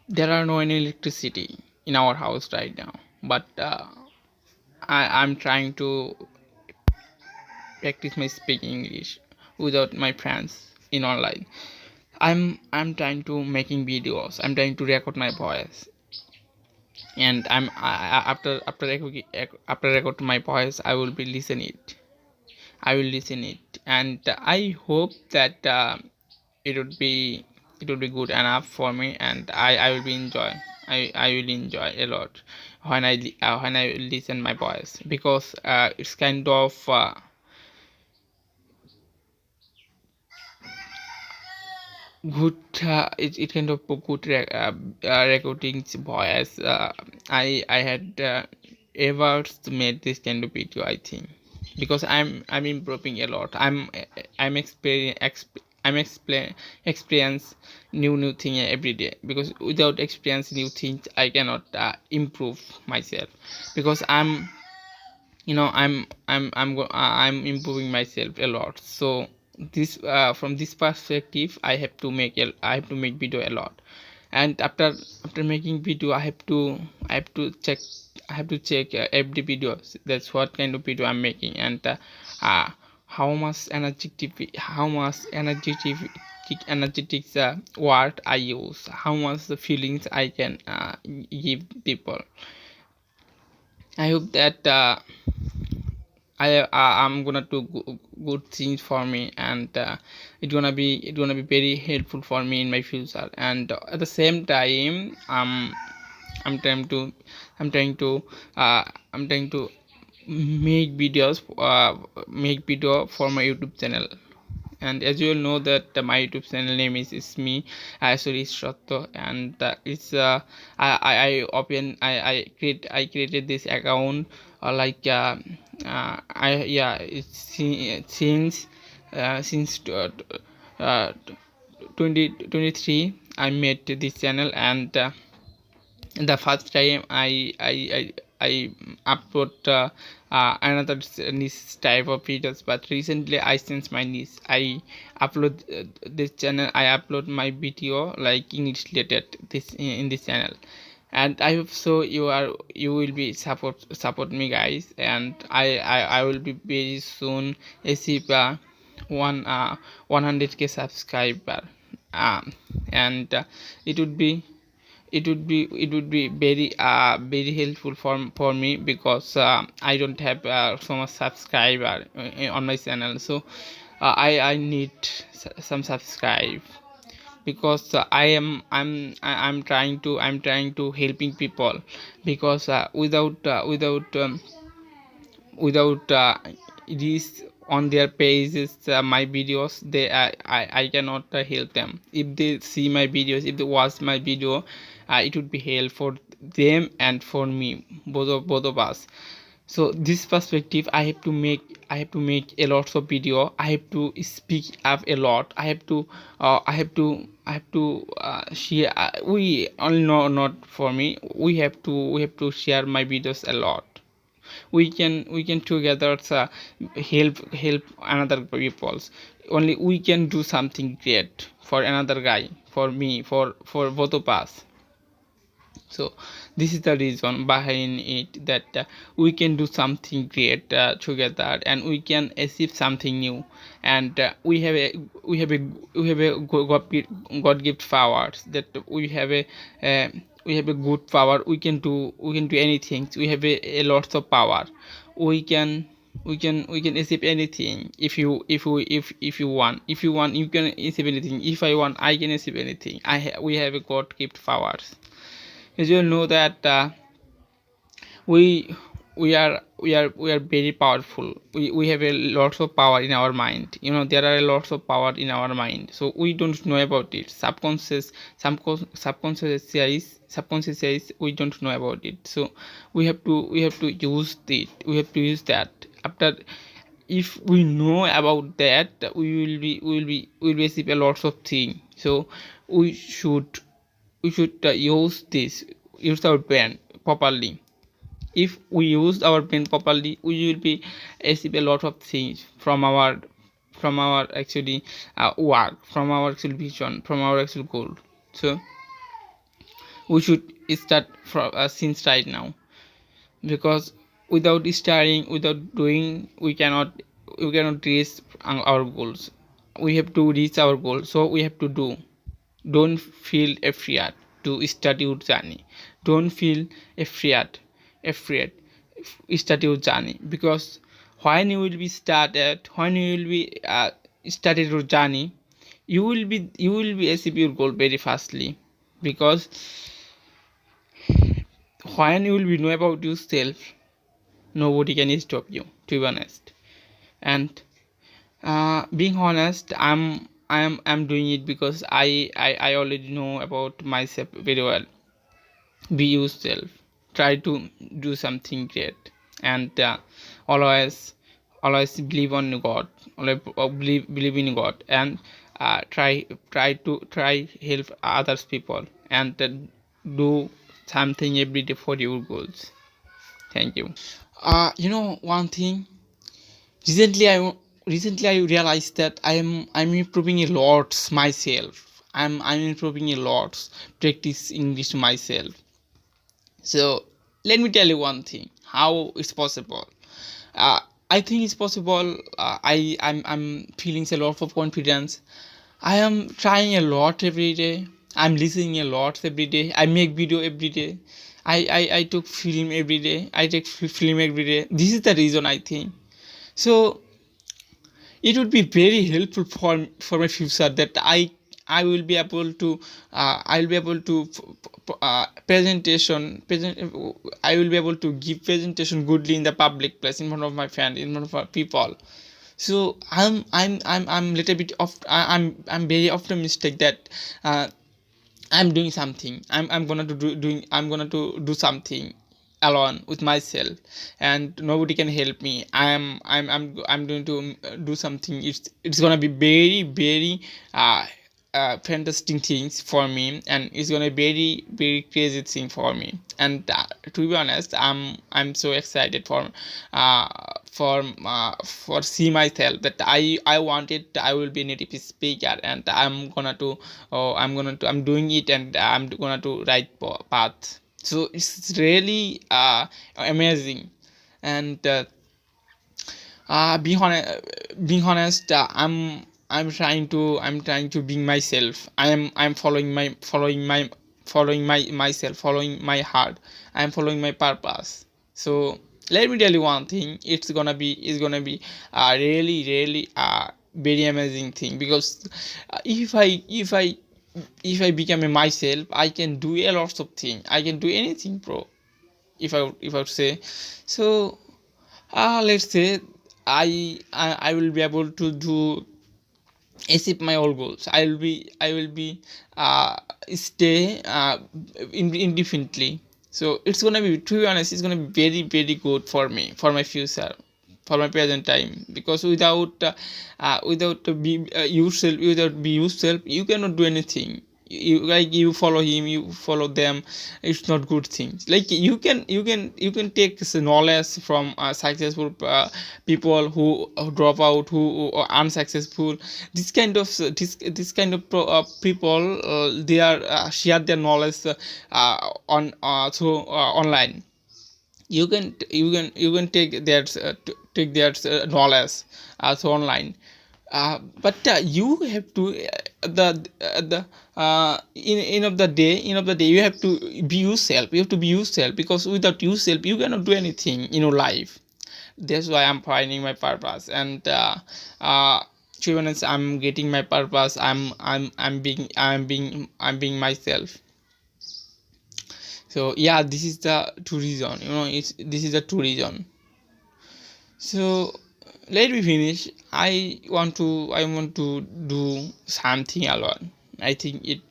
there are no any electricity in our house right now, but I'm trying to practice my speaking English without my friends in online. I'm trying to making videos. I'm trying to record my voice, and after record my voice, I will be listen it. I will listen it, and I hope that it would be it would be good enough for me, and I will be enjoy. I will enjoy a lot when I listen my voice, because it's kind of good. It kind of a good recording voice. I had ever made this kind of video, I think, because I'm improving a lot. I'm experience new thing every day, because without experience new things I cannot improve myself, because I'm improving myself a lot. So this from this perspective, I have to make video a lot. And after making video, I have to check every videos, that's what kind of video I'm making, and uh, how much energetic word I use, how much the feelings I can give people. I hope that I'm gonna do good things for me, and it gonna be very helpful for me in my future. And at the same time, I'm trying to I'm trying to I'm trying to make video for my YouTube channel. And as you all know that my YouTube channel name is me, Suresh Shatto, and it's I open I created this account I yeah it's since 2023 I made this channel. And the first time I upload another niche type of videos, but recently I changed my niche. I upload this channel. I upload my video like English related this in this channel, and I hope so you will be support me, guys. And I will be very soon achieve one 100k subscriber. And it would be it would be very helpful for me, because I don't have so much subscriber on my channel. So I need some subscribe, because I'm trying to helping people, because without this on their pages, my videos, I cannot help them. If they see my videos, if they watch my video, it would be help for them and for me, both of us. So this perspective, I have to make a lot of video. I have to speak up a lot. I have to share. We only know, not for me, we have to share my videos a lot. We can together help another peoples. Only we can do something great for another guy, for me, for both of us. So this is the reason behind it, that we can do something great together, and we can achieve something new. And we have a god gift powers, that uh, we have a good power. We can do anything. We have a lots of power. We can we can achieve anything. If you want, you can achieve anything. If I want, I can achieve anything. We have a god gift powers. As you know that we we are very powerful. We have a lots of power in our mind. There are lots of power in our mind, so we don't know about it. Subconscious says we don't know about it. So we have to use it. We have to use that. After, if we know about that, we will receive a lots of things. So we should use our brain properly. If we use our brain properly, we will be achieve a lot of things from our actually work, from our actual vision, from our actual goal. So we should start from since right now, because without starting, without doing, we cannot reach our goals. We have to reach our goal, so we have to do. Don't feel afraid to start your journey. Don't feel afraid start your journey, because when you will be started, when you will be started your journey, you will be achieve your goal very fastly. Because when you will be know about yourself, nobody can stop you, to be honest. And being honest, I'm doing it because I already know about myself very well. Be yourself, try to do something great, and always always believe on God, always believe in God, and try help others people, and do something every day for your goals. Thank you. One thing, recently I realized that I'm improving a lot myself. I'm improving a lot, practice English myself. So let me tell you one thing, how it's possible. uh, I think it's possible. I'm feeling a lot of confidence. I am trying a lot every day. I'm listening a lot every day. I make video every day. I took film every day. I take film every day. This is the reason, I think. So it would be very helpful for my future, that I will be able to I will be able to give presentation goodly in the public place, in front of my friends, in front of my people. So I'm little bit of I'm very optimistic that I'm doing something. I'm gonna to do doing I'm gonna to do something alone with myself, and nobody can help me. I'm going to do something. It's gonna be very very fantastic things for me, and it's gonna be very very crazy thing for me. And to be honest, I'm so excited uh, for see myself that I wanted I will be a native speaker, and I'm doing it, and I'm gonna to right path. So it's really amazing. And being honest, I'm trying to be myself. I'm following my myself, following my heart. I'm following my purpose. So let me tell you one thing, it's gonna be really really very amazing thing. Because if I become a myself, I can do a lot of things. I can do anything, bro. If I would say. So let's say I will be able to do achieve my all goals. I will be uh stay indefinitely. So it's gonna be, to be honest, it's gonna be very very good for me, for my future, for my present time. Because without be yourself, you cannot do anything. You follow him, you follow them, it's not good things. Like you can take this knowledge from successful people who drop out, who are unsuccessful. This kind of people, they are share their knowledge on through online. You can take their knowledge through online. But you have to the end of the day, you have to be yourself. You have to be yourself, because without yourself you cannot do anything in your life. That's why I'm finding my purpose. And to be honest, I'm getting my purpose. I'm being myself. So yeah, this is the two reason, this is the two reason. So let me finish. I want to do something alone. I think it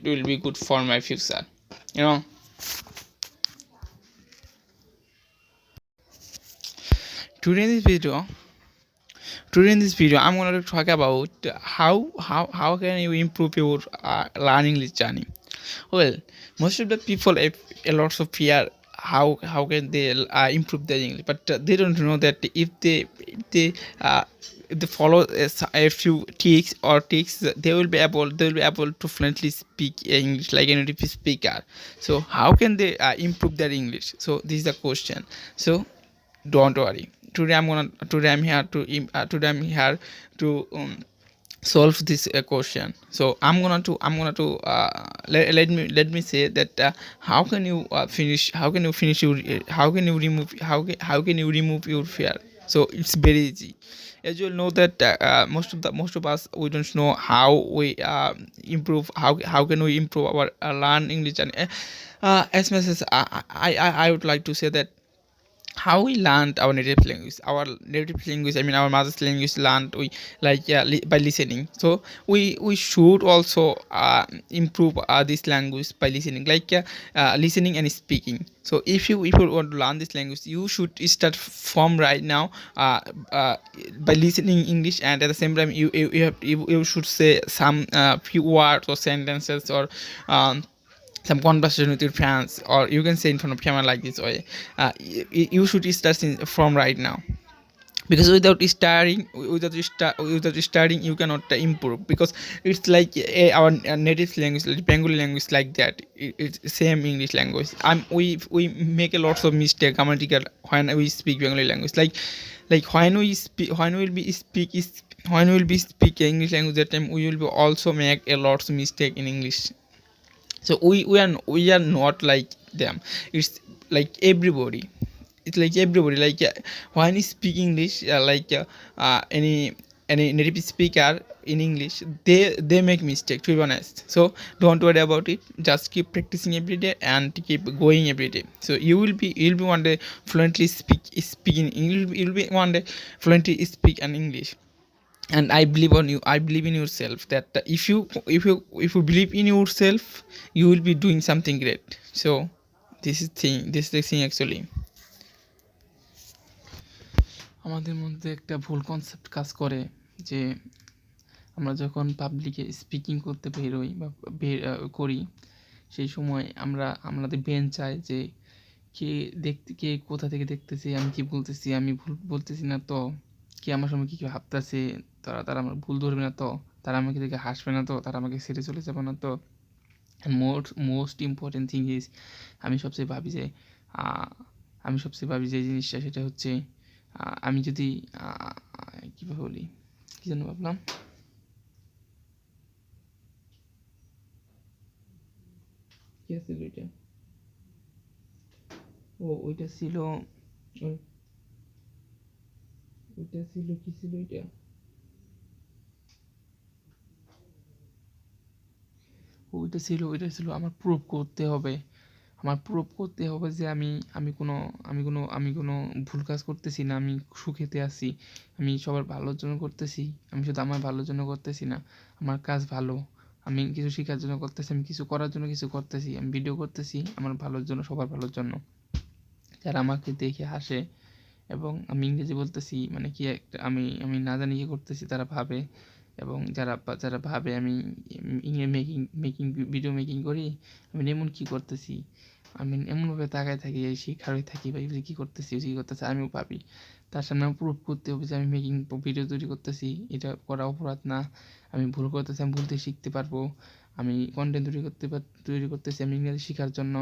will be good for my future. You know. Today in this video, I'm going to talk about how can you improve your learning journey. Well, most of the people have a lot of fear how can they improve their English, but they don't know that uh, if they follow a few tricks, they will be able to fluently speak English like a native speaker. So how can they improve their English? So this is the question. So don't worry, today I'm here to solve this question. So let me say that how can you finish your how can you remove your fear? So it's very easy. As you all know that most of us, we don't know how we improve, how can we improve our learn English. And as much as I would like to say that how we learned our native language, I mean our mother's language, learned we like by listening. So we should also improve this language by listening, like listening and speaking. So if you want to learn this language, you should start from right now, by listening English, and at the same time you should say some few words or sentences, or some conversation with your friends, or you can say in front of camera like this way. You should start from right now, because without studying you cannot improve, because it's like our native language, like Bengali language, like that. It's same English language. We make a lots of mistake grammatical when we speak Bengali language, like when we will be speaking English language, that time we will be also make a lots of mistake in English. So we are not like them. It's like everybody, it's like everybody, like when you speak English, any native speaker in English, they make mistake, to be honest. So don't worry about it, just keep practicing every day and keep going every day. So you'll be one day fluently speaking English. You'll be one day fluently speak an English. And I believe on you, I believe in yourself, that if you believe in yourself, you will be doing something great. So this is the thing actually. আমাদের মধ্যে একটা ভুল concept কাজ করে, যে আমরা যখন পাবলিকে স্পিকিং করতে বেরোই বা করি, সেই সময় আমাদের ব্রেন চায় যে কে কোথা থেকে দেখতেছে, আমি কি বলতেছি, আমি ভুল বলতেছি না তো, কে আমার সময় কী ভাবতেছে, তারা আমার ভুল ধরবে না তো, তারা আমাকে দেখে হাসবে না তো, তারা আমাকে ছেড়ে চলে যাবে না তো। And most important thing is, আমি সবচেয়ে ভাবি যে জিনিসটা, সেটা হচ্ছে আমি যদি কীভাবে বলি, কী যেন ভাবলাম, কী আছিল ওইটা, ওইটা ছিল কি ছিল ওইটা ছিল আমার প্রুভ করতে হবে যে আমি কোনো ভুল কাজ করতেছি না, আমি সুখেতে আছি, আমি সবার ভালোর জন্য করতেছি, আমি শুধু আমার ভালোর জন্য করতেছি না, আমার কাজ ভালো, আমি কিছু শেখার জন্য করতেছি, আমি কিছু করার জন্য কিছু করতেছি, আমি ভিডিও করতেছি আমার ভালোর জন্য, সবার ভালোর জন্য। যারা আমাকে দেখে হাসে, এবং আমি ইংরেজি বলতেছি মানে কি একটা আমি না জানি কি করতেছি, তারা ভাবে, এবং যারা ভাবে আমি ভিডিও মেকিং করি, আমি এমন কী করতেছি, আমি এমনভাবে তাকায় থাকি, শিখারে থাকি, বা কী করতেছি, আমিও ভাবি। তার সামনে আমি প্রুভ করতে হবে যে আমি ভিডিও তৈরি করতেছি, এটা করা অপরাধ না, আমি ভুল করতেছি, আমি ভুল থেকে শিখতে পারবো, আমি কন্টেন্ট তৈরি করতেছি আমি ইংরেজি শেখার জন্য,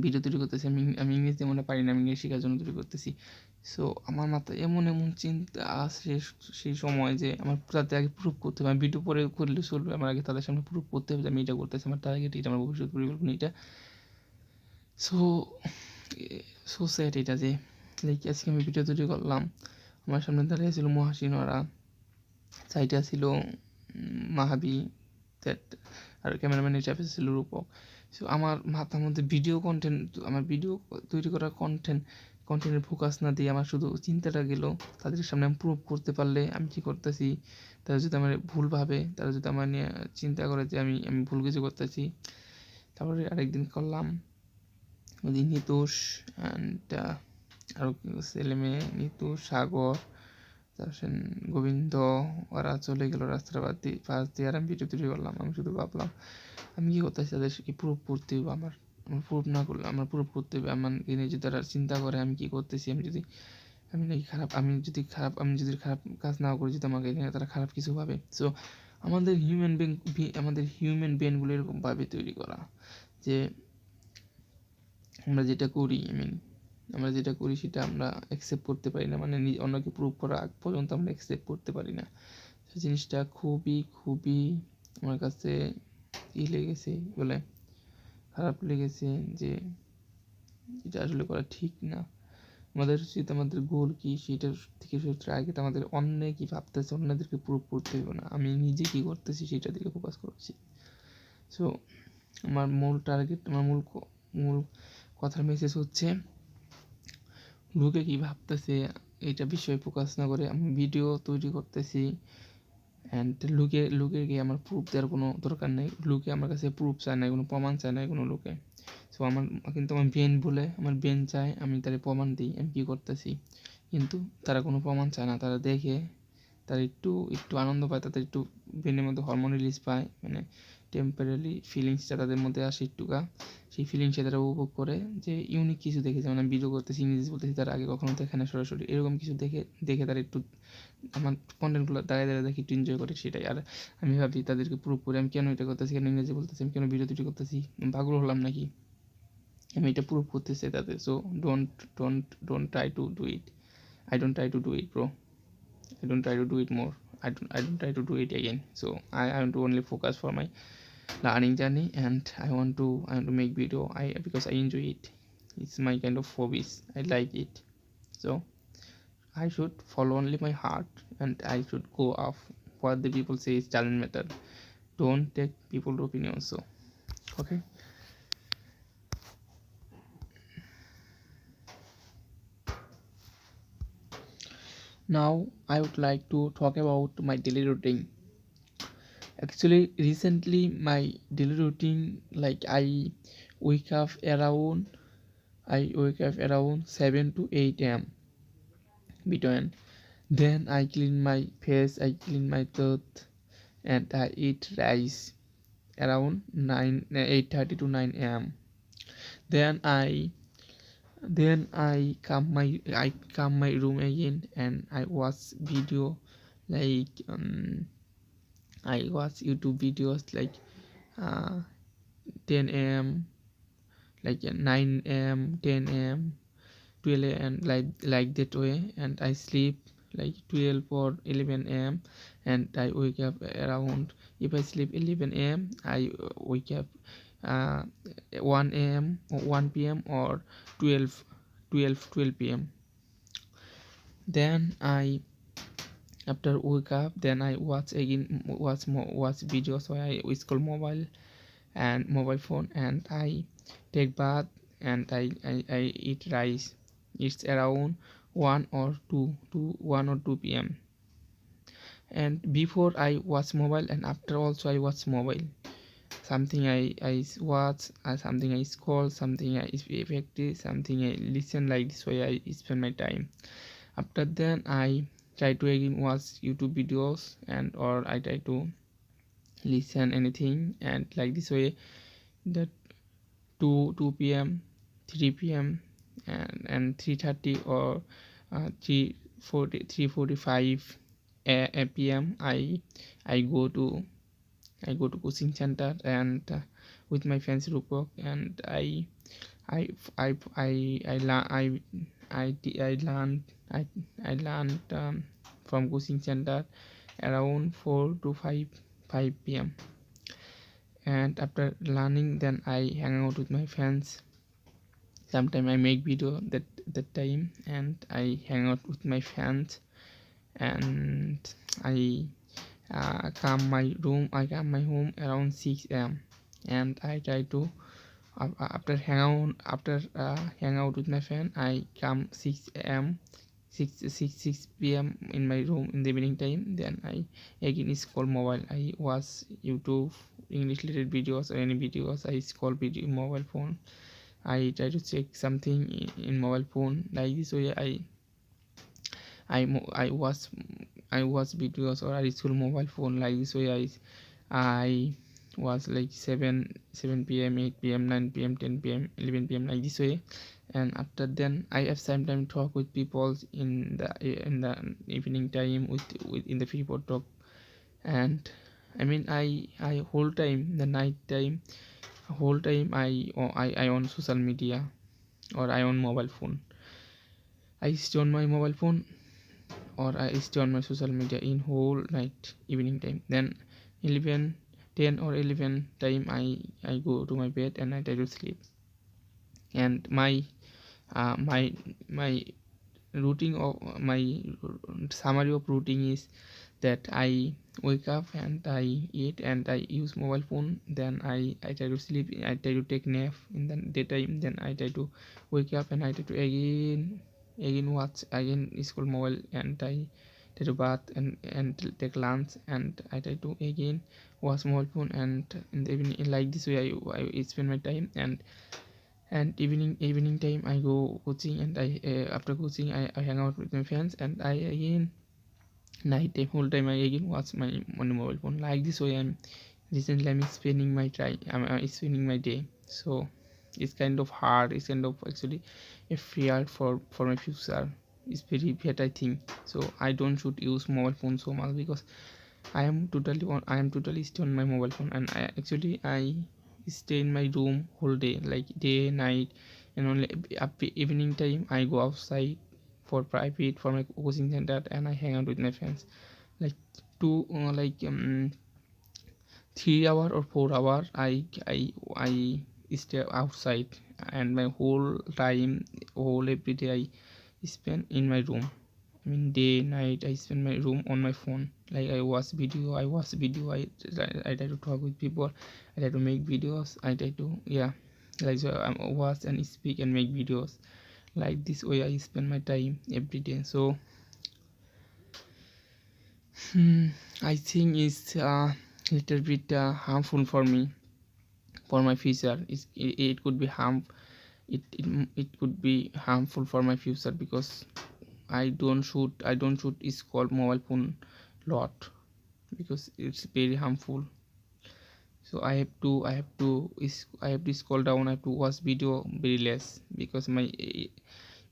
ভিডিও তৈরি করতেছি, আমি ইংরেজি মনে পারি না, আমি ইংরেজি শেখার জন্য তৈরি করতেছি। সো আমার মাথায় এমন চিন্তা আসে সেই সময়, যে আমার তাদের আগে প্রুভ করতে হবে, আমি ভিডিও পরে করলে চলবে, আমার আগে তাদের সামনে প্রুভ করতে হবে যে আমি এটা করতেছি, আমার টার্গেট এটা, আমার ভবিষ্যৎ পরিকল্পনা এটা। সো স্যাড এটা, যে লাইক আজকে আমি ভিডিও তৈরি করলাম, আমার সামনে দাঁড়িয়ে ছিল মহাসিন, ওরা সাইডে ছিল মাহাবি, দ্যাট, আর ক্যামেরাম্যানের চাপে ছিল রূপক। সো আমার মাথার মধ্যে আমার ভিডিও তৈরি করার কন্টেন্টের ফোকাস না দিয়ে আমার শুধু চিন্তাটা গেল, তাদের সামনে আমি প্রুভ করতে পারলে আমি কী করতেছি, তারা যদি আমার ভুল ভাবে, তারা যদি আমার নিয়ে চিন্তা করে যে আমি ভুল কিছু করতেছি। তারপরে আরেকদিন করলাম, ওই নিতোষ অ্যান্ড আরও ছেলে মেয়ে, নিতোষ, সাগর, তারপর গোবিন্দ, ওরা চলে গেলো রাস্তার পাশ দিয়ে, আর আমি ভিডিও তৈরি করলাম। আমি শুধু ভাবলাম আমি কী করতেছি, তাদেরকে প্রুভ করতে হবে আমার আমার প্রুফ না করলে আমার প্রুফ করতে হবে। আমার নিজে তারা চিন্তা করে আমি কী করতেছি, আমি যদি খারাপ কাজ নাও করি, যদি আমাকে নিয়ে তারা খারাপ কিছু ভাবে। সো আমাদের হিউম্যান ব্রেনগুলো এরকমভাবে তৈরি করা যে আমরা যেটা করি সেটা আমরা অ্যাকসেপ্ট করতে পারি না, মানে অন্যকে প্রুভ করা আগ পর্যন্ত আমরা অ্যাকসেপ্ট করতে পারি না। সেই জিনিসটা খুবই আমার কাছে লেগেছে, বলে খারাপ লেগেছে যে এটা আসলে করা ঠিক না। আমাদের উচিত আমাদের গোল কী সেটার থেকে আগে আমাদের অন্য কী ভাবতেছে অন্যদেরকে প্রুভ করতে হবে না, আমি নিজে কী করতেছি সেটার দিকে ফোকাস করছি। সো আমার মূল টার্গেট, আমার মূল কথার মেসেজ হচ্ছে লোকে কী ভাবতেছে এইটা বিষয়ে ফোকাস না করে আমি ভিডিও তৈরি করতেছি। অ্যান্ড লোকেকে আমার প্রুফ দেওয়ার কোনো দরকার নেই, লোকে আমার কাছে প্রুফ চায় না, কোনো প্রমাণ চায় না কোনো লোকে। সো আমার ব্রেন চায় আমি তাদের প্রমাণ দিই আমি কী করতেছি, কিন্তু তারা কোনো প্রমাণ চায় না, তারা দেখে তারা একটু আনন্দ পায়, তাদের একটু ব্রেনের মধ্যে হরমোন রিলিজ পায়, মানে টেম্পারারি ফিলিংসটা তাদের মধ্যে আসে একটুকা, সেই ফিলিংসে তারা উপভোগ করে যে ইউনিক কিছু দেখে, যেমন আমি ভিডিও করতেছি ইংরেজি বলতেছি, তারা আগে কখনো দেখে না সরাসরি, এরকম কিছু দেখে তারা একটু আমার কন্টেন্টগুলো দাঁড়িয়ে দেখে একটু এনজয় করে, সেটাই। আর আমি ভাবি তাদেরকে প্রুভ করে আমি কেন এটা করতেছি, কেন ইংরেজি বলতেছি, আমি কেন ভিডিও তৈরি করতেছি, পাগল হলাম নাকি, আমি এটা প্রুভ করতেছি তাদের। So don't try to do it, I don't try to do it, bro. I don't try to do it more. I don't try to do it again. So I want to only focus for my learning journey, and I want to make video because I enjoy it. It's my kind of hobbies, I like it. So I should follow only my heart, and I should go off what the people say is doesn't matter. Don't take people's opinions. So okay. Now I would like to talk about my daily routine. Actually recently my daily routine, like I wake up around 7 to 8 a.m. between. Then I clean my face, I clean my tooth, and I eat rice around 8:30 to 9 a.m. Then I come my room again, and I watch video, like I watch YouTube videos like 10 a.m., like 9 a.m., 10 a.m., 12 a.m., like that way, and I sleep like 12 or 11 a.m., and I wake up around, if I sleep 11 a.m., I wake up 1 a.m. or 1 p.m. or 12 p.m. Then I after wake up, then I watch videos where I scroll mobile phone, and I take bath, and I eat rice. It's around 1 or 2 p.m. And before I watch mobile, and after also I watch mobile. Something I watch, something I scroll, something I effective, something I listen, like this way I spend my time. After then I try to again watch YouTube videos, and or I try to listen anything, and like this way that 2 p.m., 3 p.m. and 3:30 or 3:45 p.m. I go to coaching center, and with my friends Rupok, and I learned from coaching center around 4 to 5 p.m. And after learning, then I hang out with my friends. Sometimes I make video that time, and I hang out with my friends, and I come my home around 6 a.m. and I try to after hang out with my friend, I come 6 a.m. 6 p.m. in my room in the evening time. Then I again scroll mobile, I watch YouTube English related videos or any videos. I scroll video mobile phone, I try to check something in mobile phone. Like this way I watch videos, or I scroll mobile phone. Like this way I was like 7 p.m., 8 p.m., 9 p.m., 10 p.m., 11 p.m., like this way. And after then I have sometimes talk with people in the evening time with in the people talk. And I mean I whole time the night time whole time I on social media or I on mobile phone. I stay on my mobile phone or I stay on my social media in whole night evening time. Then 11 10 or 11 time I go to my bed and I try to sleep. And my my routine of my summary of routine is that I wake up and I eat and I use mobile phone. Then I try to sleep. I try to take nap in the daytime. Then I try to wake up and I try to again watch again school mobile, and I try to bath and take lunch, and I try to again watch mobile phone. And in the evening, like this way I spend my time. And evening time I go coaching, and I after coaching I hang out with my friends, and I again night time whole time I again watch my on the mobile phone. Like this way I'm spending my time. I'm spending my day. So it's kind of hard. It's kind of actually a fear for my future. It's very bad, I think. So I don't should use mobile phone so much, because I am totally stay on my mobile phone. And I stay in my room whole day, like day night. And only up evening time I go outside for private for my coaching center, and I hang out with my friends like 3 hour or 4 hour. I stay outside, and my whole time whole every day I spend in my room. I mean day night I spend my room on my phone. Like I watch video. I try to talk with people. I try to make videos. I try to like so I watch and speak and make videos. Like this way I spend my time every day. So I think it's little bit harmful for me, for my future. It could be it could be harmful for my future, because I don't should scroll mobile phone lot, because it's very harmful. So I have to scroll down. I have to watch video very less, because I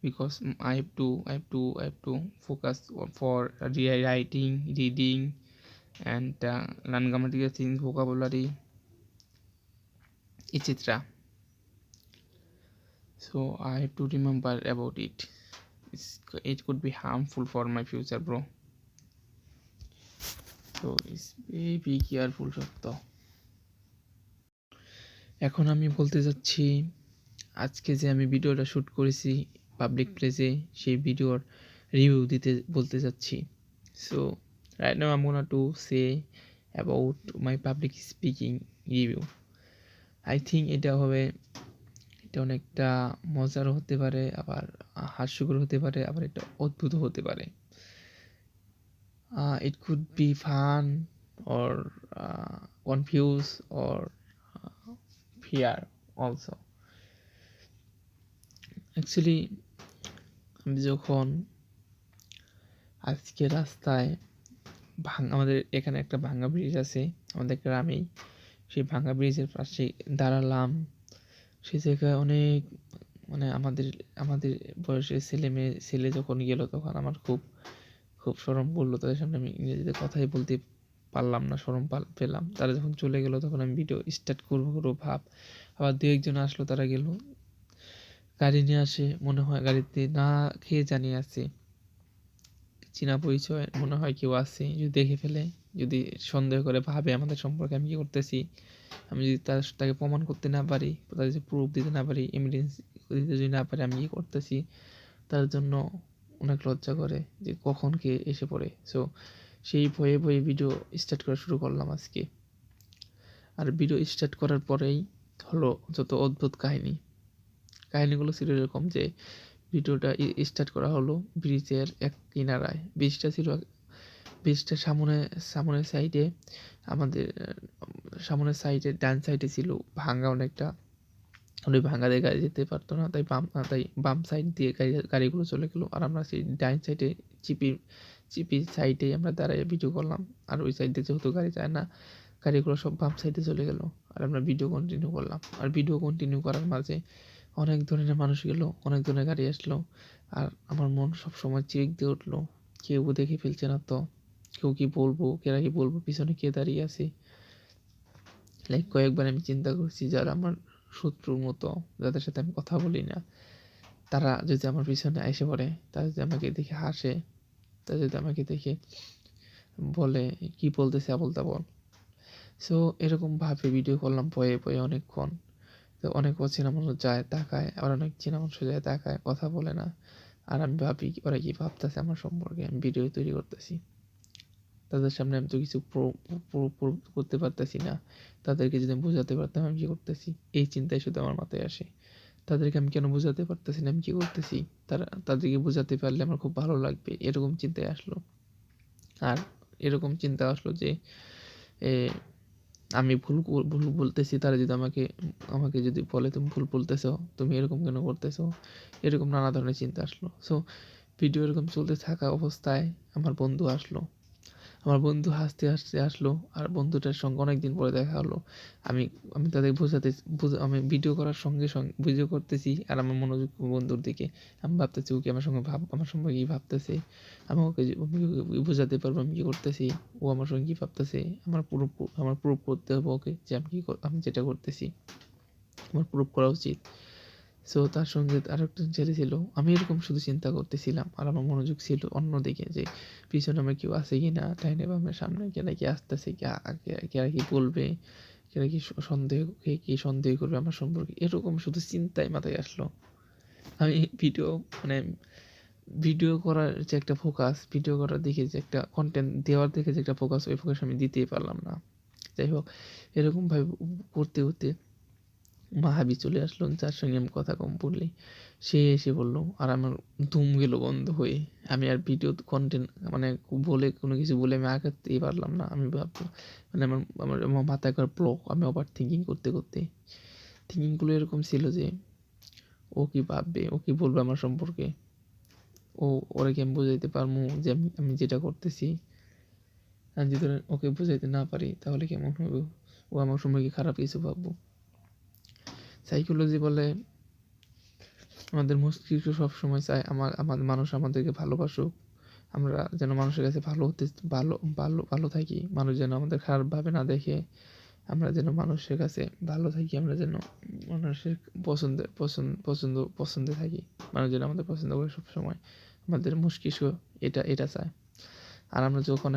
have to focus for writing, reading, and learn grammatical things, vocabulary, etc. So I have to remember about it. It could be harmful for my future, bro. So be careful সত্য। এখন আমি বলতে যাচ্ছি, আজকে যে আমি ভিডিওটা shoot করেছি পাবলিক প্লেসে, সেই ভিডিওর রিভিউ দিতে বলতে যাচ্ছি। So right now I'm gonna to say about my public speaking review. I think এটা অনেকটা মজারও হতে পারে, আবার হাস্যকর হতে পারে, আবার এটা অদ্ভুত হতে পারে। It could be fun or confused or fear also. Actually আমি যখন আজকে রাস্তায় আমাদের এখানে একটা ভাঙা ব্রিজ আছে আমাদের গ্রামেই, সেই ভাঙা ব্রিজের পাশে দাঁড়ালাম। সেই জায়গায় অনেক আমাদের বয়সের ছেলে যখন গেল, তখন আমার খুব শরম করলো। তাদের সামনে আমি ইংরেজিতে কথাই বলতে পারলাম না, শরম পেলাম। তারা যখন চলে গেল, তখন আমি ভিডিও স্টার্ট করবো ভাব। আবার দু একজন আসলো, তারা গেল, গাড়ি নিয়ে আসে, মনে হয় গাড়িতে না খেয়ে জানিয়ে আসে, চীনা পরিচয় মনে হয় কেউ আছে। যদি দেখে ফেলে, যদি সন্দেহ করে, ভাবে আমাদের সম্পর্কে আমি কি করতেছি, আমি যদি তাকে প্রমাণ করতে না পারি, তাদের যদি প্রুফ দিতে না পারি, এভিডেন্স দিতে যদি না পারি আমি কি করতেছি, তার জন্য অনেক লজ্জা করে যে কখন কে এসে পড়ে। সো সেই ভয়ে ভিডিও স্টার্ট করা শুরু করলাম আজকে। আর ভিডিও স্টার্ট করার পরেই হলো যত অদ্ভুত কাহিনীগুলো ছিল এরকম যে, ভিডিওটা স্টার্ট করা হলো ব্রিজের এক কিনারায়। ব্রিজটার সামনের সাইডে, আমাদের সামনের সাইডে ডান সাইডে ছিল ভাঙা অনেকটা, ওই ভাঙা দিয়ে গাড়ি যেতে পারতো না, তাই বাম সাইড দিয়ে গাড়িগুলো চলে গেলো। আর আমরা সেই ডান সাইডে চিপি সাইডে আমরা দাঁড়ায় ভিডিও করলাম। আর ওই সাইড দিয়ে যেহেতু গাড়ি যায় না, গাড়িগুলো সব বাম সাইডে চলে গেল, আর আমরা ভিডিও কন্টিনিউ করলাম। আর ভিডিও কন্টিনিউ করার মাঝে অনেক ধরনের মানুষ গেলো, অনেক ধরনের গাড়ি আসলো, আর আমার মন সবসময় চেক দিয়ে উঠলো, কেউ দেখে ফেলছে না তো, কেউ কি বলবো, কেরা কি বলবো, পিছনে কে দাঁড়িয়ে আছে। লাইক কয়েকবার আমি চিন্তা করছি, যারা আমার শত্রুর মতো, যাদের সাথে আমি কথা বলি না, তারা যদি আমার পিছনে এসে পড়ে, তারা যদি আমাকে দেখে হাসে, তারা যদি আমাকে দেখে বলে কি বলতেছে আবোল তাবোল। সো এরকমভাবে ভিডিও করলাম ভয়ে ভয়ে অনেকক্ষণ। তো অনেক অচেনা মানুষ যায় তাকায়, আবার অনেক চেনা মানুষ যায় তাকায়, কথা বলে না। আর আমি ভাবি ওরা কি ভাবতেছে আমার সম্পর্কে, আমি ভিডিও তৈরি করতেছি। তাদের সামনে আমি তো কিছু করতে পারতেছি না, তাদেরকে যদি আমি বোঝাতে পারতাম আমি কী করতেছি, এই চিন্তাই শুধু আমার মাথায় আসে। তাদেরকে আমি কেন বোঝাতে পারতেছি না আমি কী করতেছি, তাদেরকে বোঝাতে পারলে আমার খুব ভালো লাগবে, এরকম চিন্তায় আসলো। আর এরকম চিন্তা আসলো যে আমি ভুল বলতেছি, তারা যদি আমাকে যদি বলে তুমি ভুল বলতেছো, তুমি এরকম কেন করতেছো, এরকম নানা ধরনের চিন্তা আসলো। সো ভিডিও এরকম চলতে থাকা অবস্থায় আমার বন্ধু আসলো, আমার বন্ধু হাসতে হাসতে আসলো, আর বন্ধুটার সঙ্গে অনেকদিন পরে দেখা হলো। আমি আমি তাদের আমি ভিডিও করার সঙ্গে সঙ্গে ভিডিও করতেছি, আর আমার মনোযোগ বন্ধুর দিকে। আমি ভাবতেছি ও কি আমার সঙ্গে আমার সম্পর্কে কী ভাবতেছে, আমি ওকে বোঝাতে পারবো আমি কী করতেছি, ও আমার সঙ্গে কী ভাবতেছে, আমার প্রুফ করতে হবে ওকে যে আমি যেটা করতেছি আমার প্রুফ করা উচিত। সো তার সঙ্গে আরেকটা ছেলে ছিল, আমি এরকম শুধু চিন্তা করতেছিলাম, আর আমার মনোযোগ ছিল অন্যদিকে, যে পিছনে আমার কেউ আছে কি না, ডাইনে বামে সামনে কেনা কি আসতেছে, কেরা কি বলবে, কেরা কি কি সন্দেহ করবে আমার সম্পর্কে, এরকম শুধু চিন্তাই মাথায় আসলো। আমি মানে ভিডিও করার যে একটা ফোকাস, ভিডিও করার দিকে যে একটা কন্টেন্ট দেওয়ার দিকে যে একটা ফোকাস, ওই ফোকাস আমি দিতেই পারলাম না। যাই হোক, এরকমভাবে করতে করতে মাহাবি চলে আসলো, যার সঙ্গে আমি কথা কম বললি, সে এসে বললো, আর আমার ধুম গেল বন্ধ হয়ে। আমি আর ভিডিও কন্টেন্ট মানে বলে কোনো কিছু বলে আমি আগাতেই পারলাম না। আমি ভাবলাম মানে আমার আমার আমার মাথায় একবার ব্লক, আমি ওভার থিঙ্কিং করতে করতে, থিঙ্কিংগুলো এরকম ছিল যে ও কি ভাববে, ও কি বলবে আমার সম্পর্কে, ওরা কি আমি বোঝাইতে পারবো যে আমি যেটা করতেছি। আর যদি ওকে বোঝাইতে না পারি তাহলে কেমন হবে, ও আমার সম্পর্কে খারাপ কিছু ভাববো। সাইকোলজি বলে আমাদের মস্তিষ্ক সবসময় চায় আমাদের মানুষ আমাদেরকে ভালোবাসুক, আমরা যেন মানুষের কাছে ভালো থাকি, মানুষ যেন আমাদের খারাপভাবে না দেখে, আমরা যেন মানুষের কাছে ভালো থাকি, আমরা যেন মানুষের পছন্দে থাকি, মানুষ যেন আমাদের পছন্দ করে সবসময়, আমাদের মস্তিষ্ক এটা চায়। আর আমরা যখন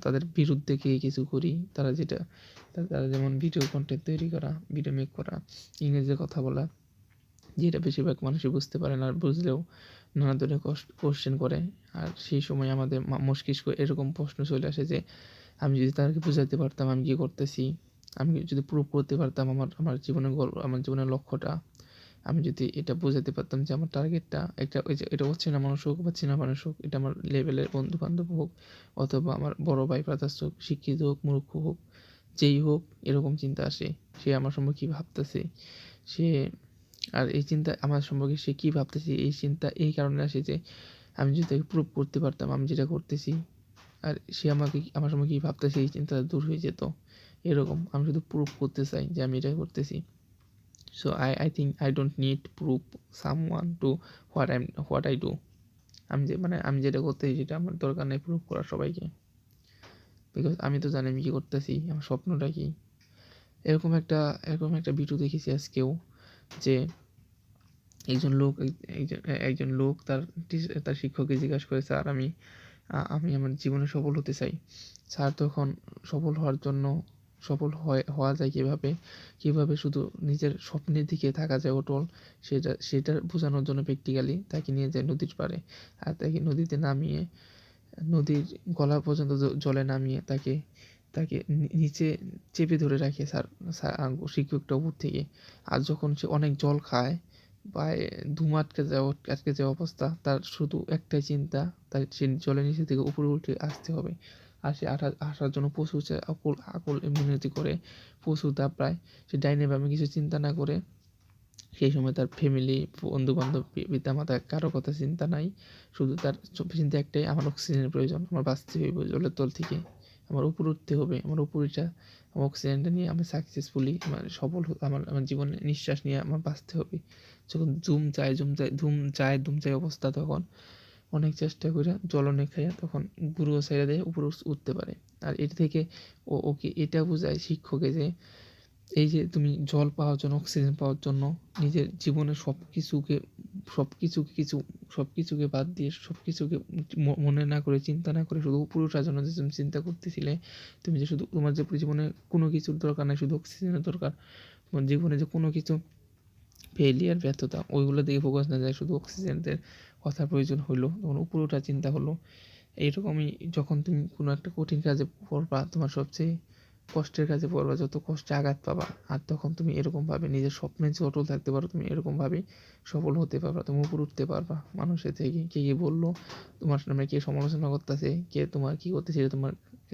তাদের বিরুদ্ধে গিয়ে কিছু করি, তারা যেমন ভিডিও কন্টেন্ট তৈরি করা, ভিডিও মেক করা, ইংরেজিতে কথা বলা, যেটা বেশিরভাগ মানুষই বুঝতে পারে না, আর বুঝলেও নানা ধরনের কোশ্চেন করে। আর সেই সময় আমাদের মস্তিষ্ক এরকম প্রশ্ন চলে আসে যে আমি যদি তাদেরকে বোঝাতে পারতাম আমি কী করতেছি, আমি যদি প্রুভ করতে পারতাম আমার জীবনের আমার জীবনের লক্ষ্যটা, আমি যদি এটা বোঝাতে পারতাম যে আমার টার্গেটটা ওই যে এটা অচেনা মানুষ হোক বা চেনা মানুষ হোক, এটা আমার লেভেলের বন্ধু বান্ধব হোক, অথবা আমার বড় ভাই ব্রাদার্স হোক, শিক্ষিত হোক মূর্খ হোক, যেই হোক, এরকম চিন্তা আসে সে আমার সম্পর্কে কী ভাবতেছে, সে আর এই চিন্তা আমার সম্পর্কে সে কী ভাবতেছে, এই চিন্তা এই কারণে আসে যে আমি যদি তাকে প্রুভ করতে পারতাম আমি যেটা করতেছি, আর সে আমার সম্পর্কে কী ভাবতেছে এই চিন্তাটা দূর হয়ে যেত। এরকম আমি শুধু প্রুভ করতে চাই যে আমি এটা করতেছি। So I think I don't need proof someone to what I do. আমি যেটা করতেছি সেটা আমার দরকার নেই প্রুভ করার সবাইকে, বিকজ আমি তো জানি আমি কী করতেছি, আমার স্বপ্নটা কী। এরকম একটা ভিডিও দেখেছি আজকেও, যে একজন লোক তার শিক্ষককে জিজ্ঞাসা করে, স্যার আমি আমার জীবনে সফল হতে চাই, স্যার তখন সফল হওয়া যায় কীভাবে শুধু নিজের স্বপ্নের দিকে থাকা যায় অটল, সেটা বোঝানোর জন্য প্র্যাকটিক্যালি তাকে নিয়ে যায় নদীর পাড়ে, আর তাকে নদীতে নামিয়ে নদীর গলা পর্যন্ত জলে নামিয়ে তাকে নিচে চেপে ধরে রাখে শিক্ষকটা উপর থেকে। আর যখন সে অনেক জল খায়, পায়ে ধুম আটকে যাওয়া অবস্থা, তার শুধু একটাই চিন্তা, তার সে জলের নিচে থেকে উপরে উঠে আসতে হবে। আর সে আসার জন্য প্রচুর আকুল মিনতি করে, প্রচুর দাপড়ায়, সে ডাইনে বামে কিছু চিন্তা না করে। সেই সময় তার ফ্যামিলি, বন্ধু বান্ধব, পিতা মাতা কারো কথা চিন্তা নাই, শুধু তার চিন্তা একটাই, আমার অক্সিজেনের প্রয়োজন, আমার বাঁচতে হইব জলের তল থেকে, আমার উপরে উঠতে হবে, আমার উপরটা আমার অক্সিজেনটা নিয়ে আমি সাকসেসফুলি সফল আমার জীবনে নিঃশ্বাস নিয়ে আমার বাঁচতে হবে। যখন ধুম চাই অবস্থা, তখন অনেক চেষ্টা করে জল অনেক খাইয়া তখন গুরু সাইডে দিয়ে উপরে উঠতে পারে। আর এটা থেকে ওকে এটা বোঝায় শিক্ষকে যে এই যে তুমি জল পাওয়ার জন্য, অক্সিজেন পাওয়ার জন্য নিজের জীবনের সব কিছুকে বাদ দিয়ে, সব কিছুকে মনে না করে, চিন্তা না করে, শুধু উপরে ওঠার জন্য যে তুমি চিন্তা করতেছিলে, তুমি যে শুধু তোমার যে জীবনে কোনো কিছুর দরকার নাই, শুধু অক্সিজেনের দরকার, তোমার জীবনে যে কোনো কিছু ফেলিয়ার, ব্যর্থতা, ওইগুলো দিকে ফোকাস না যায়, শুধু অক্সিজেনের কথার প্রয়োজন হলো, তখন উপরে ওঠার চিন্তা হলো। এইরকমই যখন তুমি কোনো একটা কঠিন কাজে পড়বা, তোমার সবচেয়ে কষ্টের কাজে পড়বা, যত কষ্টে আঘাত পাবা, আর তখন তুমি এরকমভাবে নিজের স্বপ্নে যে অটল থাকতে পারো, তুমি এরকমভাবেই সফল হতে পারবা, তুমি উপরে উঠতে পারবা। মানুষের থেকে কে কী বললো, তোমার সামনে কে সমালোচনা করতেছে, কে তোমার কী করতেছে, এটা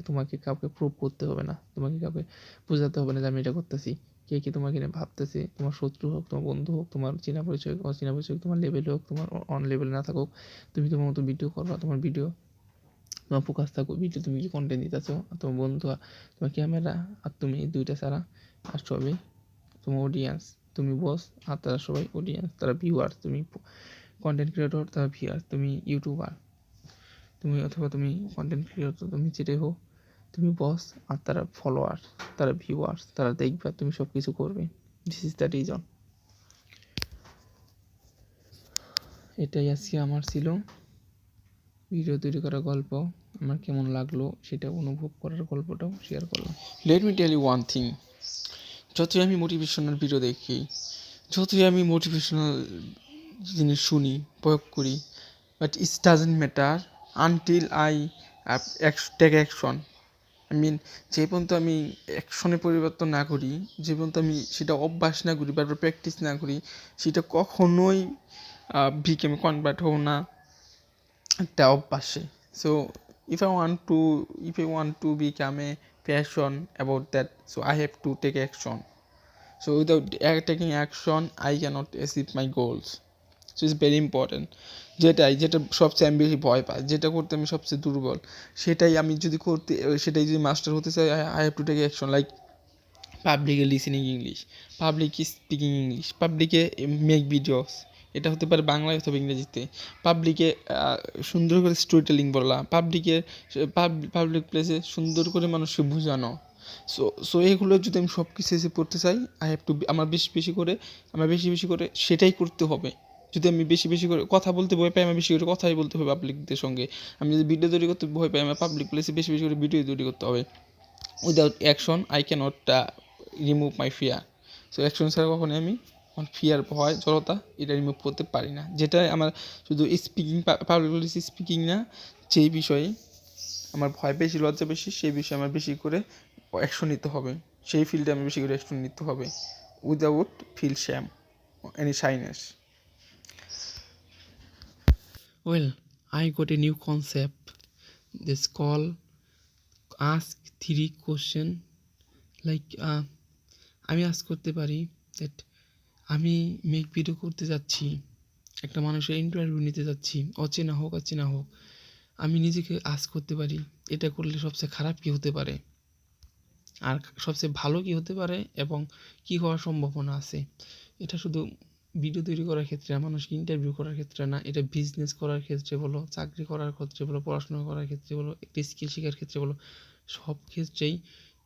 তোমাকে কাউকে প্রুভ করতে হবে না, তোমাকে কাউকে বোঝাতে হবে না যে আমি এটা করতেছি। কে কী তোমাকে নিয়ে ভাবতেছে, তোমার শত্রু হোক, তোমার বন্ধু হোক, তোমার চেনা পরিচয় হোক, অচেনা পরিচয় হোক, তোমার লেভেল হোক, তোমার অন লেভেল না থাকুক, তুমি তোমার মতো ভিডিও করবা, তোমার ফোকাস থাকো ভিডিও, তুমি কি কন্টেন্ট দিতেছো, তোমার বন্ধু, তোমার ক্যামেরা, আর তুমি, এই দুইটা ছাড়া আর সবই তোমার অডিয়েন্স। তুমি বস আর তারা সবাই অডিয়েন্স, তারা ভিউয়ার। তুমি কন্টেন্ট ক্রিয়েটর, তারা ভিউয়ার। তুমি ইউটিউবার, অথবা তুমি কন্টেন্ট ক্রিয়েটর, তুমি যেটাই হোক, তুমি বস আর তারা ফলোয়ার, তারা ভিউয়ার্স, তারা দেখবে, তুমি সব কিছু করবে। This is the reason. এটাই আজকে আমার ছিল ভিডিও তৈরি করার গল্প। আমার কেমন লাগলো সেটা অনুভব করার গল্পটাও শেয়ার করলাম। Let me tell you one thing, যতই আমি মোটিভেশনাল ভিডিও দেখি, যতই আমি মোটিভেশনাল জিনিস শুনি, প্রয়োগ করি, but it doesn't matter until I take action. I mean, যে পর্যন্ত আমি অ্যাকশনে পরিবর্তন না করি, যে পর্যন্ত আমি সেটা অভ্যাস না করি, বারবার প্র্যাকটিস না করি, সেটা কখনোই বিকেমে কনভার্ট হবো না একটা অভ্যাসে। So if I want to become a passion about that, so I have to take action. So without taking action I cannot achieve my goals. So it's very important. যেটা সবচেয়ে আমি বেশি ভয় পাই, যেটা করতে আমি সবচেয়ে দুর্বল, সেটাই যদি মাস্টার হতে চাই, I have to take action. Like পাবলিকে listening English, public speaking English, পাবলিকে মেক ভিডিওস, এটা হতে পারে বাংলায় অথবা ইংরেজিতে, পাবলিকে সুন্দর করে স্টোরি টেলিং বলা, পাবলিক প্লেসে সুন্দর করে মানুষকে বোঝানো। সো এগুলো যদি আমি সব কিছু এসে পড়তে চাই, আমার বেশি বেশি করে সেটাই করতে হবে। যদি আমি বেশি করে কথা বলতে ভয় পাই, আমার বেশি করে কথাই বলতে হবে পাবলিকদের সঙ্গে। আমি যদি ভিডিও তৈরি করতে ভয় পাই, আমার পাবলিক প্লেসে বেশি করে ভিডিও তৈরি করতে হবে। Without action I can't remove my fear. So action ছাড়া কখনোই আমি আমার ফিয়ার, ভয়, জড়তা এটা রিমুভ করতে পারি না। যেটা আমার শুধু পাবলিক স্পিকিং না, যেই বিষয়ে আমার ভয় বেশি, লজ্জা বেশি, সেই বিষয়ে আমার বেশি করে অ্যাকশন নিতে হবে, সেই ফিল্ডে আমি বেশি করে অ্যাকশন নিতে হবে, without feel shame any shyness. Well, I got a new concept. This call ask 3 question. Like আমি আজ করতে পারি দ্যাট আমি মেক ভিডিও করতে যাচ্ছি, একটা মানুষের ইন্টারভিউ নিতে যাচ্ছি, অচেনা হোক আমি নিজেকে আজ করতে পারি এটা করলে সবচেয়ে খারাপ কী হতে পারে, আর সবচেয়ে ভালো কী হতে পারে, এবং কী হওয়ার সম্ভাবনা আছে। এটা শুধু ভিডিও তৈরি করার ক্ষেত্রে, মানুষকে ইন্টারভিউ করার ক্ষেত্রে না, এটা বিজনেস করার ক্ষেত্রে বলো, চাকরি করার ক্ষেত্রে বলো, পড়াশোনা করার ক্ষেত্রে বলো, একটি স্কিল শেখার ক্ষেত্রে বলো, সব ক্ষেত্রেই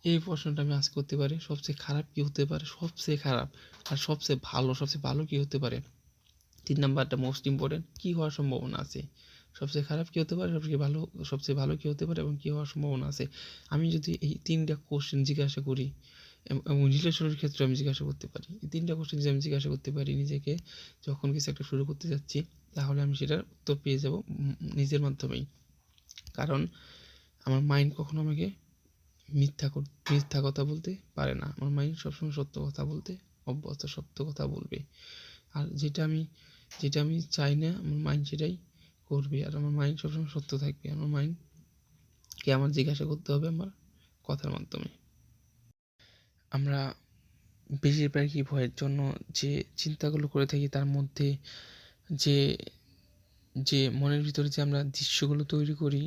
এই প্রশ্নটা আমি আজ করতে পারি। সবচেয়ে খারাপ কী হতে পারে, সবচেয়ে খারাপ, আর সবচেয়ে ভালো কী হতে পারে। 3 নাম্বারটা মোস্ট ইম্পর্টেন্ট, কী হওয়ার সম্ভাবনা আছে। সবচেয়ে খারাপ কী হতে পারে, সবচেয়ে ভালো কী হতে পারে, এবং কী হওয়ার সম্ভাবনা আছে। আমি যদি এই 3টা কোশ্চেন জিজ্ঞাসা করি, এবং রিলেশনের ক্ষেত্রে আমি জিজ্ঞাসা করতে পারি, এই 3টা কোশ্চেন যদি আমি জিজ্ঞাসা করতে পারি নিজেকে, যখন কিছু একটা শুরু করতে যাচ্ছি, তাহলে আমি সেটার উত্তর পেয়ে যাব নিজের মাধ্যমেই। কারণ আমার মাইন্ড কখনো আমাকে মিথ্যা কথা বলতে পারে না। আমার মাইন্ড সবসময় সত্য কথা বলতে অভ্যস্ত, সত্য কথা বলবে। আর যেটা আমি চাই না, আমার মাইন্ড সেটাই করবে। আর আমার মাইন্ড সবসময় সত্য থাকবে। আমার মাইন্ডকে আমার জিজ্ঞাসা করতে হবে আমার কথার মাধ্যমে। আমরা বেশিরভাগই ভয়ের জন্য যে চিন্তাগুলো করে থাকি, তার মধ্যে যে মনের ভিতরে যে আমরা দৃশ্যগুলো তৈরি করি,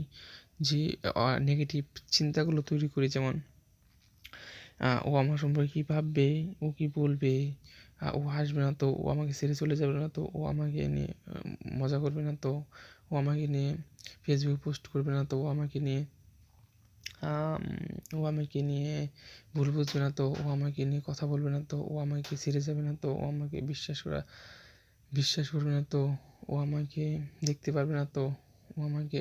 যে নেগেটিভ চিন্তাগুলো তৈরি করি, যেমন ও আমার সম্পর্কে কী ভাববে, ও কী বলবে, ও হাসবে না তো, ও আমাকে ছেড়ে চলে যাবে না তো, ও আমাকে নিয়ে মজা করবে না তো, ও আমাকে নিয়ে ফেসবুকে পোস্ট করবে না তো, ও আমাকে নিয়ে ভুল বুঝবে না তো, ও আমাকে নিয়ে কথা বলবে না তো, ও আমাকে ছেড়ে যাবে না তো, ও আমাকে বিশ্বাস করবে না তো, ও আমাকে দেখতে পারবে না তো, ও আমাকে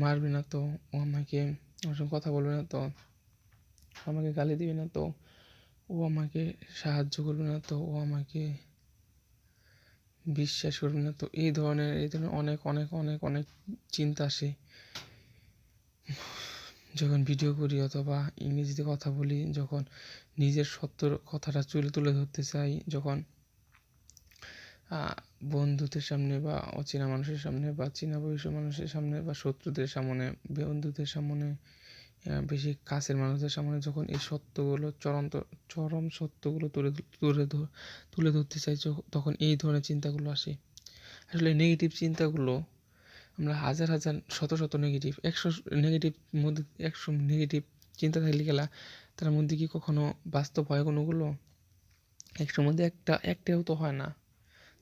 মারবে না তো, ও আমাকে আমার সঙ্গে কথা বলবে না তো, ও আমাকে গালি দিবে না তো, ও আমাকে সাহায্য করবে না তো, ও আমাকে বিশ্বাস করবে না তো, এই ধরনের অনেক অনেক অনেক অনেক চিন্তা আসে যখন ভিডিও করি অথবা ইংরেজিতে কথা বলি, যখন নিজের সত্যর কথাটা তুলে ধরতে চাই, যখন বন্ধুদের সামনে বা অচেনা মানুষের সামনে বা চেনা বয়সী মানুষের সামনে বা শত্রুদের সামনে, বন্ধুদের সামনে, বেশি কাছের মানুষদের সামনে যখন এই সত্যগুলো চরম সত্যগুলো তুলে ধরতে চাই, তখন এই ধরনের চিন্তাগুলো আসে। আসলে নেগেটিভ চিন্তাগুলো আমরা হাজার শত নেগেটিভ 100 নেগেটিভ মধ্যে 100 নেগেটিভ চিন্তা থাকলে গেলা তার মধ্যে কি কখনো বাস্তব হয় কোনোগুলো? 100 মধ্যে একটাও তো হয় না।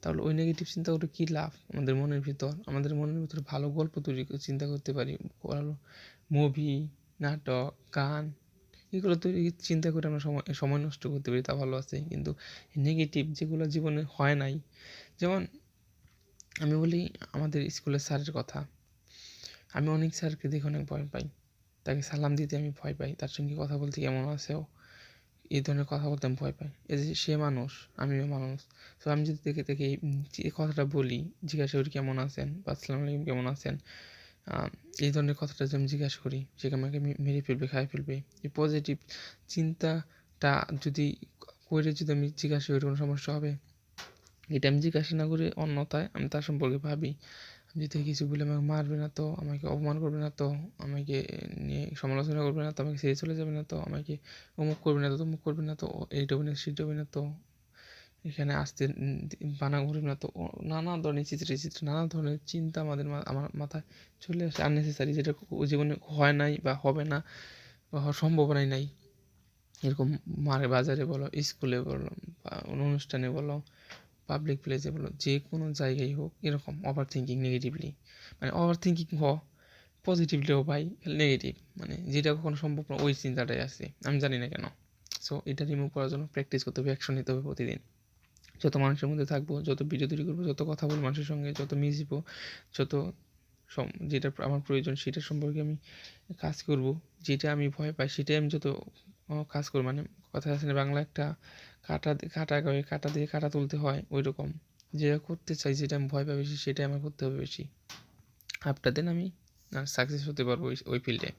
তাহলে ওই নেগেটিভ চিন্তাগুলো কী লাভ? আমাদের মনের ভিতর ভালো গল্প তৈরি চিন্তা করতে পারি, ভালো মুভি, নাটক, গান, এগুলো তৈরি চিন্তা করে আমরা সময় নষ্ট করতে পারি, তা ভালো আছে। কিন্তু নেগেটিভ যেগুলো জীবনে হয় নাই, যেমন আমি বলি আমাদের স্কুলের স্যারের কথা। আমি অনেক স্যারকে দেখে অনেক ভয় পাই, তাকে সালাম দিতে আমি ভয় পাই, তার সঙ্গে কথা বলতে কেমন আছেও এই ধরনের কথা বলতে আমি ভয় পাই। এই যে সে মানুষ, আমিও মানুষ, তো আমি যদি দেখে এই কথাটা বলি, জিজ্ঞাসা করি কেমন আছেন বা আসসালামু আলাইকুম কেমন আছেন, এই ধরনের কথাটা যদি আমি জিজ্ঞাসা করি, সে আমাকে মেরে ফেলবে, খাইয়ে ফেলবে। এই পজিটিভ চিন্তাটা যদি আমি জিজ্ঞাসা করি কোনো সমস্যা হবে? এটা আমি জিজ্ঞাসা না করে অন্যথায় আমি তার সম্পর্কে ভাবি, আমি যদি কিছু বলে আমাকে মারবে না তো, আমাকে অপমান করবে না তো, আমাকে নিয়ে সমালোচনা করবে না তো, আমাকে ছেড়ে চলে যাবে না তো, আমাকে অমুক করবে না তো, তমুক করবে না তো, এইটা হবে না সেটা হবে না তো, এখানে আসতে বানা করবে না তো, নানা ধরনের নানা ধরনের চিন্তা আমার মাথায় চলে আসে আননেসেসারি, যেটা জীবনে হয় নাই বা হবে না বা হওয়ার সম্ভাবনাই নাই। এরকম বাজারে বলো, স্কুলে বলো, বা অনুষ্ঠানে বলো, পাবলিক প্লেসে বলো, যে কোনো জায়গায় হোক, এরকম ওভার থিঙ্কিং নেগেটিভলি, মানে ওভার থিঙ্কিং পজিটিভলিও ভাই নেগেটিভ, মানে যেটা কখনো সম্ভব না ওই চিন্তাটাই আসে, আমি জানি না কেন। সো এটা রিমুভ করার জন্য প্র্যাকটিস করতে হবে, অ্যাকশন নিতে হবে প্রতিদিন। যত মানুষের মধ্যে থাকবো, যত ভিডিও তৈরি করবো, যত কথা বলবো মানুষের সঙ্গে, যত মিশবো, যত যেটা আমার প্রয়োজন সেটার সম্পর্কে আমি কাজ করব, যেটা আমি ভয় পাই সেটাই আমি যত কাজ করবো, মানে কথা আছে না বাংলা একটা, কাটা দিয়ে কাটা তুলতে হয়, ওই রকম যেটা করতে চাই, যেটা আমি ভয় পাই বেশি সেটাই আমার করতে হবে বেশি। আফটার দেন আমি সাকসেস হতে পারবো ওই ফিল্ডে।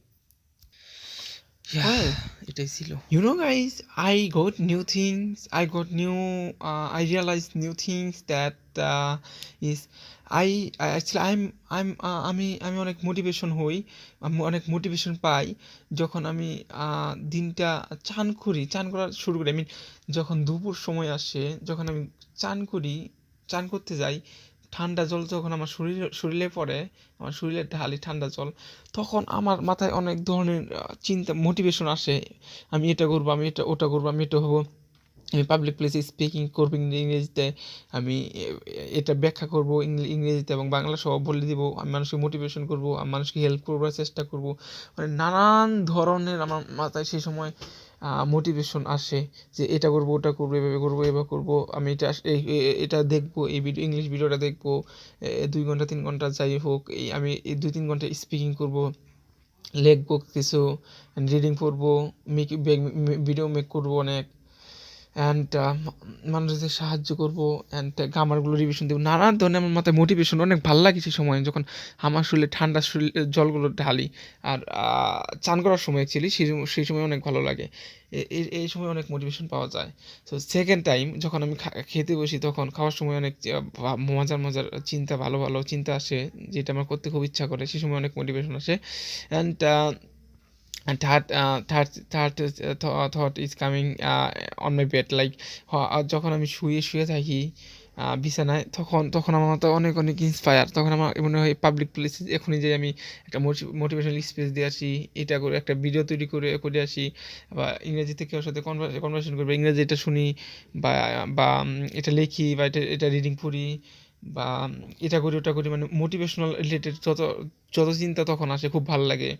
Well, এটাই ছিল। you know, guys, I got new things. I realized new things that is I actually আমি অনেক মোটিভেশন হই, আমি অনেক মোটিভেশন পাই যখন আমি দিনটা চান করা শুরু করি। যখন দুপুর সময় আসে, যখন আমি চান করতে যাই, ঠান্ডা জল যখন আমার শরীরে পড়ে, আমার শরীরে ঢালি ঠান্ডা জল, তখন আমার মাথায় অনেক ধরনের চিন্তা, মোটিভেশন আসে। আমি এটা করবো, আমি ওটা করবো, আমি এটা হবো, আমি পাবলিক প্লেসে স্পিকিং করবো ইংরেজিতে, আমি এটা ব্যাখ্যা করবো ইংরেজিতে এবং বাংলা সহ বলে দিব, আমি মানুষকে মোটিভেশন করবো, আমি মানুষকে হেল্প করবার চেষ্টা করবো, মানে নানান ধরনের আমার মাথায় সেই সময় মোটিভেশন আসে যে এটা করবো, ওটা করবো, এভাবে করবো, আমি এটা দেখবো, এই ইংলিশ ভিডিওটা দেখবো, 2 ঘন্টা 3 ঘন্টা যাই হোক, আমি এই 2-3 ঘন্টা স্পিকিং করবো, লিখবো কিছু, রিডিং পড়বো, ভিডিও মেক করবো অনেক, অ্যান্ড মানুষদের সাহায্য করবো, অ্যান্ড গ্রামারগুলো রিভিশন দেবো, নানান ধরনের আমার মাথায় মোটিভেশন অনেক ভালো লাগে সেই সময়, যখন আমার শরীরে ঠান্ডা জলগুলো ঢালি। আর চান করার সময় অ্যাকচুয়ালি সেই সময় অনেক ভালো লাগে, এই সময় অনেক মোটিভেশন পাওয়া যায়। তো সেকেন্ড টাইম যখন আমি খেতে বসি, তখন খাওয়ার সময় অনেক মজার চিন্তা, ভালো চিন্তা আসে, যেটা আমার করতে খুব ইচ্ছা করে, সেই সময় অনেক মোটিভেশন আসে। And third thought is coming on my bed, like যখন আমি শুয়ে থাকি, বিছানায়, তখন আমার মাথা অনেক অনেক ইন্সপায়ার। তখন আমার মনে হয় পাবলিক প্লেসে এখনই যে আমি একটা মোটিভেশনাল স্পিচ দিয়ে আসি, এটা করে একটা ভিডিও তৈরি করে আসি, বা ইংরেজিতে কেউ সাথে কনভারসেশন করবে, ইংরেজি এটা শুনি, বা বা এটা লিখি, বা এটা রিডিং পড়ি, বা এটা করি ওটা করি, মানে মোটিভেশনাল রিলেটেড যত যত চিন্তা তখন আসে, খুব ভালো লাগে।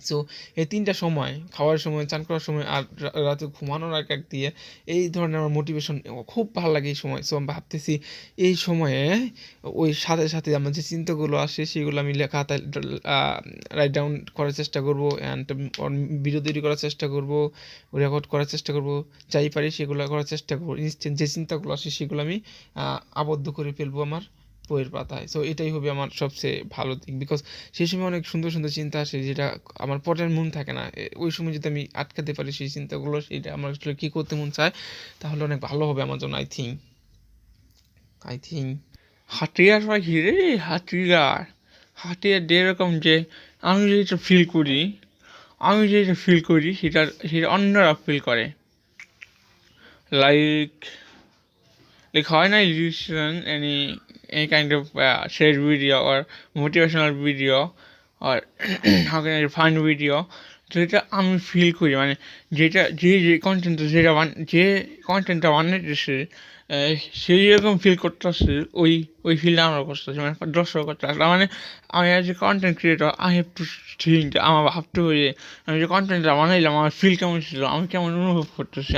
সো এই ৩টা সময়, খাওয়ার সময়, চান করার সময়, আর রাতে ঘুমানোর আগ দিয়ে এই ধরনের আমার মোটিভেশন খুব ভালো লাগে এই সময়। সো আমি ভাবতেছি এই সময়ে ওই সাথে সাথে আমার যে চিন্তাগুলো আসে সেগুলো আমি খাতায় রাইট ডাউন করার চেষ্টা করবো, অ্যান্ড ভিডিও তৈরি করার চেষ্টা করবো, রেকর্ড করার চেষ্টা করবো, যাই পারি সেগুলো করার চেষ্টা করবো। ইনস্ট্যান্ট যে চিন্তাগুলো আসে সেগুলো আমি আবদ্ধ করে ফেলবো আমার বইয়ের পাতায়। সো এটাই হবে আমার সবচেয়ে ভালো দিক, বিকজ সেই সময় অনেক সুন্দর সুন্দর চিন্তা আসে যেটা আমার পড়ার মন থাকে না। ওই সময় যদি আমি আটকাতে পারি সেই চিন্তাগুলো, সেটা আমার আসলে কী করতে মন চায়, তাহলে অনেক ভালো হবে আমার জন্য। আই থিঙ্ক হাতিয়ার পাখি রে, হাতিয়ার যেরকম যে আমি যেটা ফিল করি সেটা সেটা অন্যরা ফিল করে। Like when I listen any kind of shared video or motivational video or how can I find video, যেটা আমি ফিল করি, মানে যেটা যে কন্টেন্টটা বানাইতেছে সেই রকম ফিল করতেছে, ওই ফিলটা আমরা করতেছি, মানে দর্শক করতেছে। মানে আমি as a content creator I have to think, আমার ভাবতে হবে যে আমি যে কন্টেন্টটা বানাইলাম আমার ফিল কেমন ছিল, আমি কেমন অনুভব করতেছি।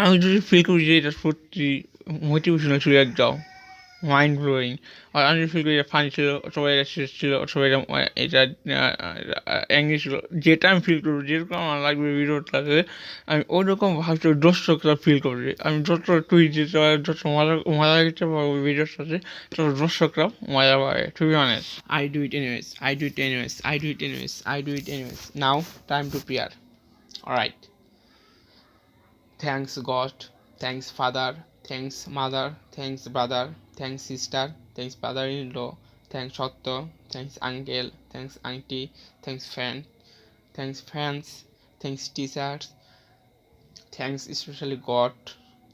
আমি যদি ফিল করি যে এটা সত্যি মোটিভেশনাল ছিল, একদম মাইন্ড ব্লোয়িং, আর আমি যদি ফিল করি এটা ফানি ছিল, সবাই এটা শেষ ছিল, সবাই এটা অ্যাঙ্গি ছিল, যেটা আমি ফিল করবো, যেরকম আমার লাগবে ভিডিওটাতে, আমি ওইরকম ভাবছি দর্শকরা ফিল করবে। আমি যত টুইট দিতে পারি, যত মজা দিতে পারবো ভিডিওর সাথে, তত দর্শকরা মজা পাবে। To be honest, I do it anyways. Now time to prayer. Alright. Thanks God, thanks Father, thanks Mother, thanks brother, thanks sister, thanks brother-in-law, thanks Shotto, thanks uncle, thanks auntie, thanks friend, thanks friends, thanks teachers, thanks especially God,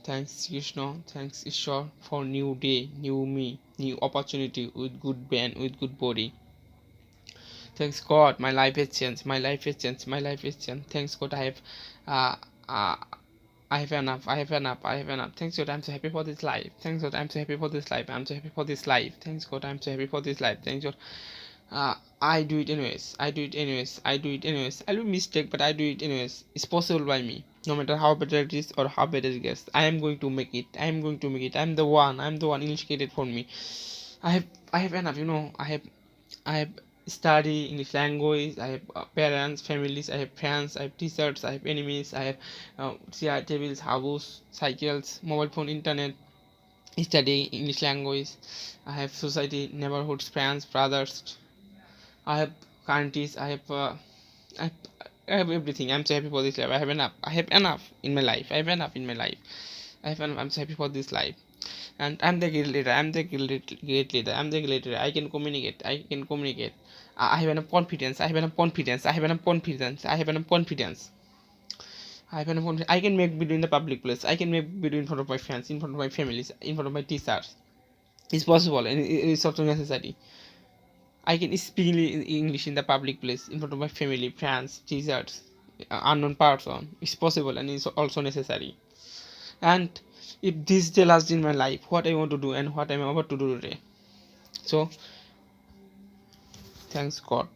thanks Krishna, thanks Ishwar for new day, new me, new opportunity with good brain, with good body. Thanks God, my life has changed. Thanks God, uh, uh, I have enough. Thanks God, I'm so happy for this life. Thanks God, I'm so happy for this life. Thanks God, I'm so happy for this life. Thanks God. I do it anyways. I do mistake, but I do it anyways. It's possible by me. No matter how better it is or how better it gets, I am going to make it. I'm the one initiated for me. I have enough, I have study English language, I have parents, families, I have friends, I have teachers, I have enemies, I have chair, tables, house, cycles, mobile phone, internet, study English language, I have society, neighborhoods, friends, brothers, I have countries, I have, I have everything. I'm so happy for this life. I have enough in my life. I'm so happy for this life. And I'm the great leader. I can communicate. I have enough confidence. I can make video in the public place. I can make video in front of my friends, in front of my families, in front of my teachers. It's possible, and it's also necessary. I can speak English in the public place, in front of my family, friends, teachers, unknown person. It's possible, and it's also necessary. And if this day lasts in my life, what I want to do and what I'm about to do today. So thanks God.